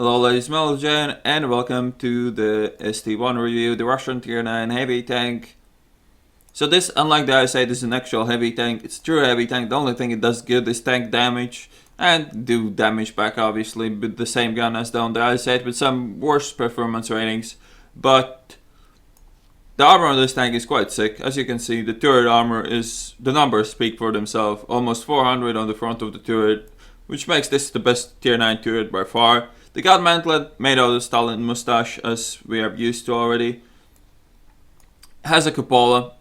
Hello ladies and gentlemen, and welcome to the ST1 review, the Russian Tier 9 heavy tank. So this, unlike the IS-8, is an actual heavy tank. It's a true heavy tank. The only thing it does good is tank damage and do damage back, obviously, with the same gun as on the IS-8 with some worse performance ratings. But the armor on this tank is quite sick. As you can see, the turret armor is, the numbers speak for themselves. Almost 400 on the front of the turret, which makes this the best Tier 9 turret by far. The gun mantlet, made out of Stalin mustache, as we are used to already, has a cupola.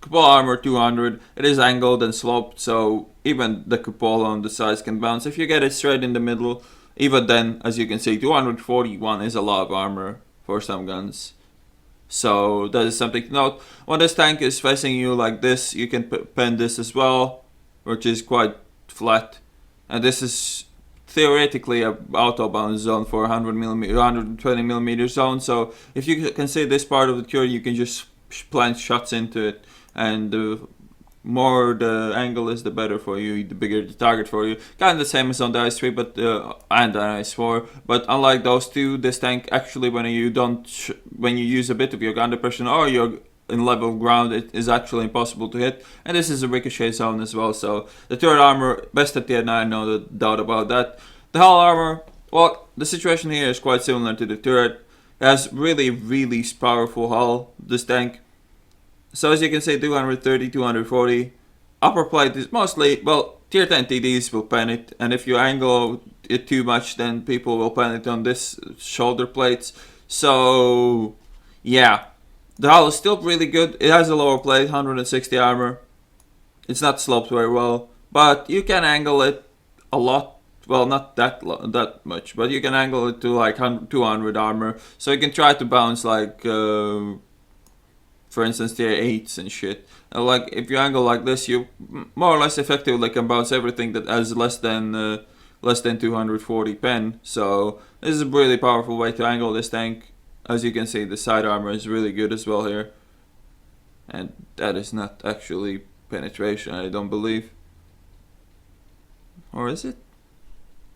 Cupola armor 200. It is angled and sloped, so even the cupola on the sides can bounce. If you get it straight in the middle, even then, as you can see, 241 is a lot of armor for some guns. So that is something to note. When this tank is facing you like this, you can pen this as well, which is quite flat. And this is theoretically a auto-bounce zone for 120 millimeter zone. So if you can see this part of the turret, you can just plant shots into it, and the more the angle is, the better for you, the bigger the target for you. Kind of the same as on the IS-3 but and the IS-4, but unlike those two, this tank actually, when you use a bit of your gun depression or you're in level ground, it is actually impossible to hit, and this is a ricochet zone as well. So the turret armor, best at tier 9, no doubt about that. The hull armor, well, the situation here is quite similar to the turret. It has really powerful hull, this tank. So as you can see, 230, 240. Upper plate is mostly, well, tier 10 TDs will pen it, and if you angle it too much, then people will pen it on this shoulder plates. So yeah, the hull is still really good. It has a lower plate, 160 armor. It's not sloped very well, but you can angle it a lot. Well, not that much, but you can angle it to like 200 armor. So you can try to bounce like, for instance, tier 8s and shit. Like if you angle like this, you more or less effectively can bounce everything that has less than 240 pen. So this is a really powerful way to angle this tank. As you can see, the side armor is really good as well here. And that is not actually penetration, I don't believe. Or is it?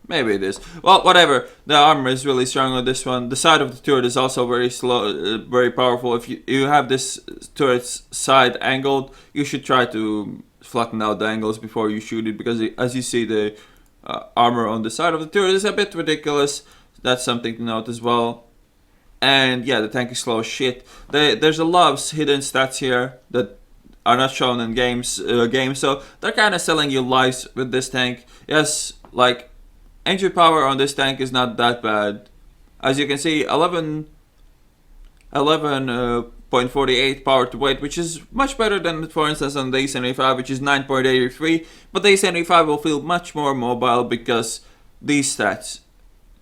Maybe it is. Well, whatever. The armor is really strong on this one. The side of the turret is also very slow, very powerful. If you have this turret's side angled, you should try to flatten out the angles before you shoot it, because as you see, the armor on the side of the turret is a bit ridiculous. That's something to note as well. And yeah, the tank is slow as shit. There's a lot of hidden stats here that are not shown in games, so they're kind of selling you lies with this tank. Yes, like, entry power on this tank is not that bad. As you can see, 11.48 power to weight, which is much better than, for instance, on the A75, which is 9.83. But the A75 will feel much more mobile because these stats.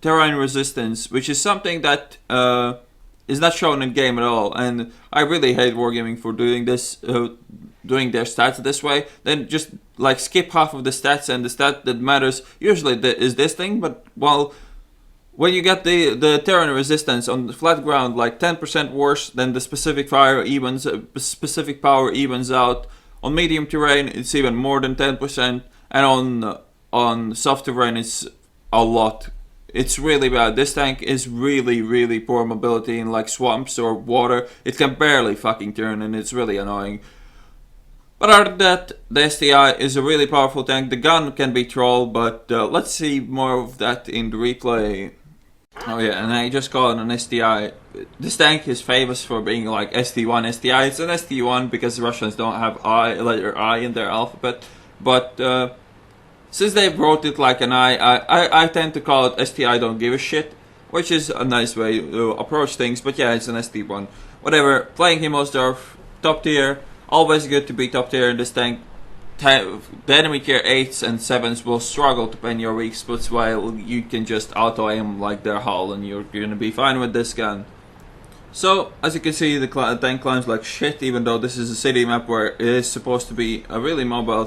Terrain resistance, which is something that is not shown in game at all, and I really hate Wargaming for doing this, doing their stats this way. Then just like skip half of the stats, and the stat that matters usually is this thing. But well, when you get the terrain resistance on the flat ground like 10% worse, then the specific power evens out. On medium terrain, it's even more than 10%, and on soft terrain, it's a lot. It's really bad. This tank is really poor mobility in like swamps or water. It can barely fucking turn, and it's really annoying. But other than that, the STI is a really powerful tank. The gun can be trolled, but let's see more of that in the replay. Oh yeah, and I just call it an STI. This tank is famous for being like ST1 STI. It's an ST1 because Russians don't have letter I in their alphabet, but since they wrote it like an I tend to call it STI don't give a shit, which is a nice way to approach things, but yeah, it's an ST1. Whatever, playing Himmelsdorf, top tier, always good to be top tier in this tank. The enemy tier 8s and 7s will struggle to pen your weak spots, while you can just auto-aim like their hull and you're gonna be fine with this gun. So, as you can see, the tank climbs like shit, even though this is a city map where it is supposed to be a really mobile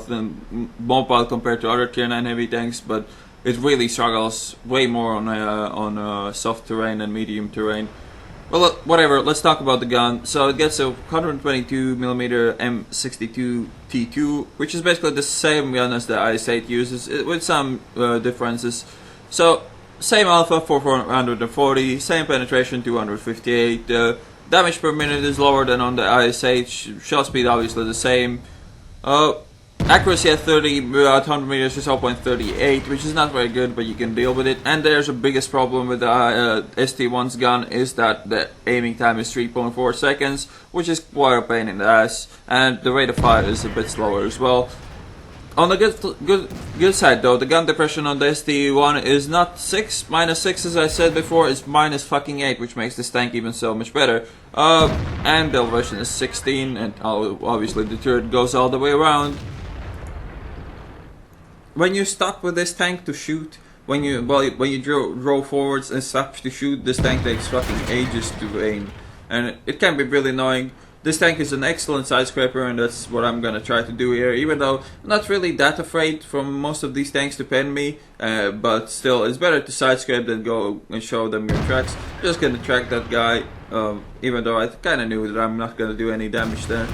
compared to other tier 9 heavy tanks, but it really struggles way more on soft terrain and medium terrain. Well, whatever, let's talk about the gun. So it gets a 122mm M62 T2, which is basically the same gun as the IS-8 uses, with some differences. So Same alpha, 440, same penetration, 258. Damage per minute is lower than on the ISH. Shot speed obviously the same. Uh, Accuracy at 30, 100 meters is 0.38, which is not very good, but you can deal with it. And there's a biggest problem with the ST1's gun is that the aiming time is 3.4 seconds, which is quite a pain in the ass. And the rate of fire is a bit slower as well. On the good side though, the gun depression on the ST1 is not -6 as I said before, it's -8, which makes this tank even so much better. And the elevation is 16, and obviously the turret goes all the way around. When you stop with this tank to shoot, when you draw forwards and stop to shoot, this tank takes fucking ages to aim, and it can be really annoying. This tank is an excellent side scraper, and that's what I'm gonna try to do here, even though I'm not really that afraid from most of these tanks to pen me, but still it's better to side scrape than go and show them your tracks. Just gonna track that guy, even though I kinda knew that I'm not gonna do any damage there.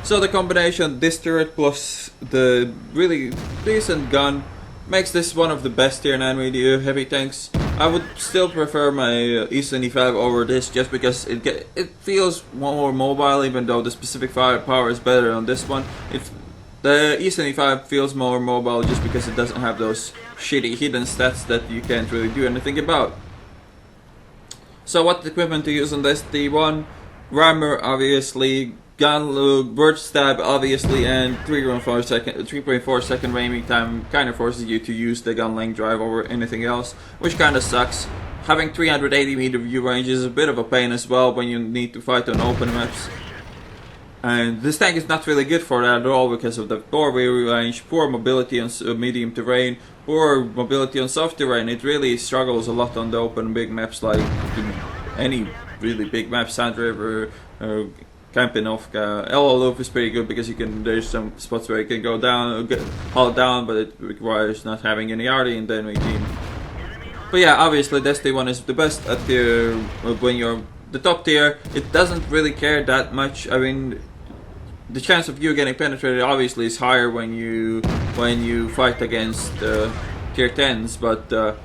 So the combination, this turret plus the really decent gun, makes this one of the best tier 9 radio heavy tanks. I would still prefer my E75 over this just because it feels more mobile, even though the specific firepower is better on this one. The E75 feels more mobile just because it doesn't have those shitty hidden stats that you can't really do anything about. So what equipment to use on the ST1? Rammer obviously, gun bird stab obviously, and 3.4 second aiming time kind of forces you to use the gun length drive over anything else, which kind of sucks. Having 380 meter view range is a bit of a pain as well when you need to fight on open maps. And this tank is not really good for that at all because of the poor view range, poor mobility on medium terrain, poor mobility on soft terrain. It really struggles a lot on the open big maps like any really big map, Sand River, Kampinovka. LO Loop is pretty good because there's some spots where you can go down, haul down, but it requires not having any RD in the enemy team. But yeah, obviously the ST1 is the best at tier, when you're the top tier. It doesn't really care that much. I mean, the chance of you getting penetrated obviously is higher when you fight against tier 10s, but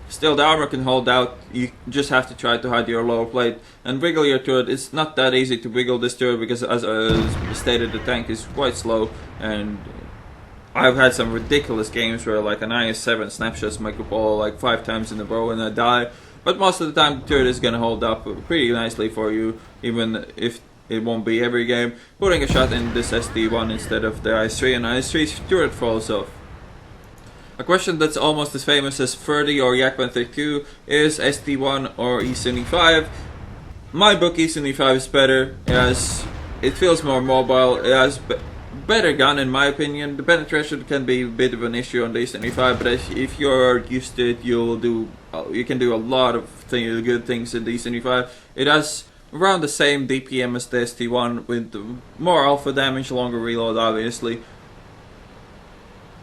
still the armor can hold out. You just have to try to hide your lower plate and wiggle your turret. It's not that easy to wiggle this turret because, as stated, the tank is quite slow, and I've had some ridiculous games where like an IS-7 snapshots my cupola like 5 times in a row and I die. But most of the time the turret is gonna hold up pretty nicely for you, even if it won't be every game. Putting a shot in this ST1 instead of the IS-3, and IS-3's turret falls off. A question that's almost as famous as 30 or Yak-132 is ST1 or E75. My book E75 is better, it feels more mobile, it has better gun in my opinion. The penetration can be a bit of an issue on the E75, but if you're used to it, you can do a lot of good things in the E75. It has around the same DPM as the ST1 with more alpha damage, longer reload obviously.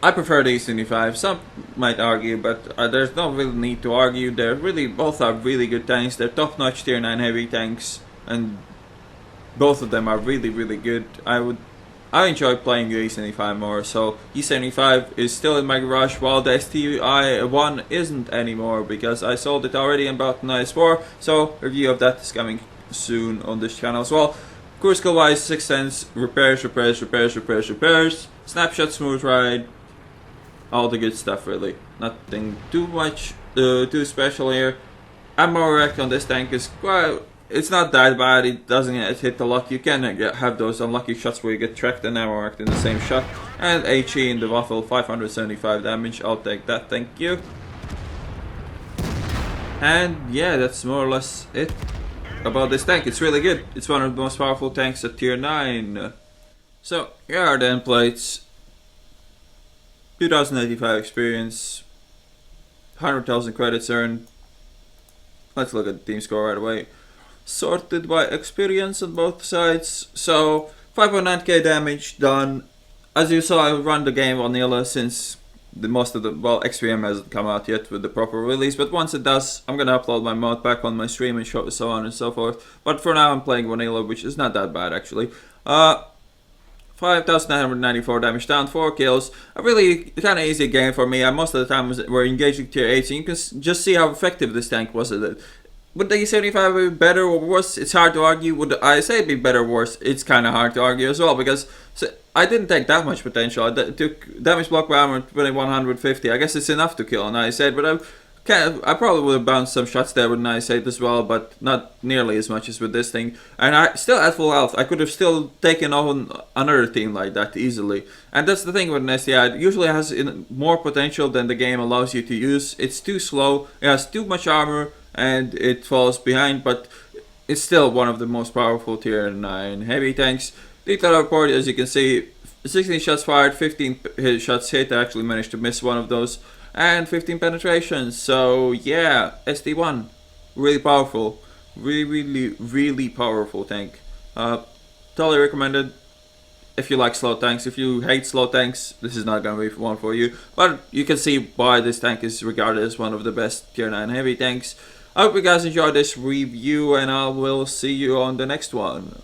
I prefer the E75. Some might argue, but there's no real need to argue. Both are really good tanks. They're top-notch tier 9 heavy tanks, and both of them are really, really good. I enjoy playing the E75 more, so E75 is still in my garage while the STI-1 isn't anymore because I sold it already and bought an IS-4, so review of that is coming soon on this channel as well. Cruise skill wise, 6 cents, repairs, snapshot, smooth ride, all the good stuff really. Nothing too much, too special here. Ammo rack on this tank is quite, it's not that bad, it doesn't hit a lot. You can have those unlucky shots where you get tracked and ammo racked in the same shot. And HE in the waffle, 575 damage, I'll take that, thank you. And yeah, that's more or less it about this tank. It's really good. It's one of the most powerful tanks at tier 9. So here are the end plates. 2085 experience, 100,000 credits earned. Let's look at the team score right away. Sorted by experience on both sides. So 5.9k damage done. As you saw, I run the game vanilla since most of the XVM hasn't come out yet with the proper release, but once it does, I'm gonna upload my mod pack on my stream and so on and so forth. But for now, I'm playing vanilla, which is not that bad actually. 5,994 damage down, 4 kills. A really kind of easy game for me. Most of the time we're engaging tier 8, so you can just see how effective this tank was at it. Would the E75 be better or worse? It's hard to argue. Would the ISA be better or worse? It's kind of hard to argue as well, because I didn't take that much potential. I took damage block by armor 2150. I guess it's enough to kill an ISA, but I probably would have bounced some shots there with an IS-8 as well, but not nearly as much as with this thing. And I still had full health. I could have still taken on another team like that easily. And that's the thing with an STI. It usually has more potential than the game allows you to use. It's too slow, it has too much armor, and it falls behind, but it's still one of the most powerful tier 9 heavy tanks. Detail report, as you can see, 16 shots fired, 15 shots hit. I actually managed to miss one of those. And 15 penetrations. So yeah, ST1, really powerful, really powerful tank. Totally recommended if you like slow tanks. If you hate slow tanks, this is not gonna be one for you. But you can see why this tank is regarded as one of the best tier 9 heavy tanks. I hope you guys enjoyed this review, and I will see you on the next one.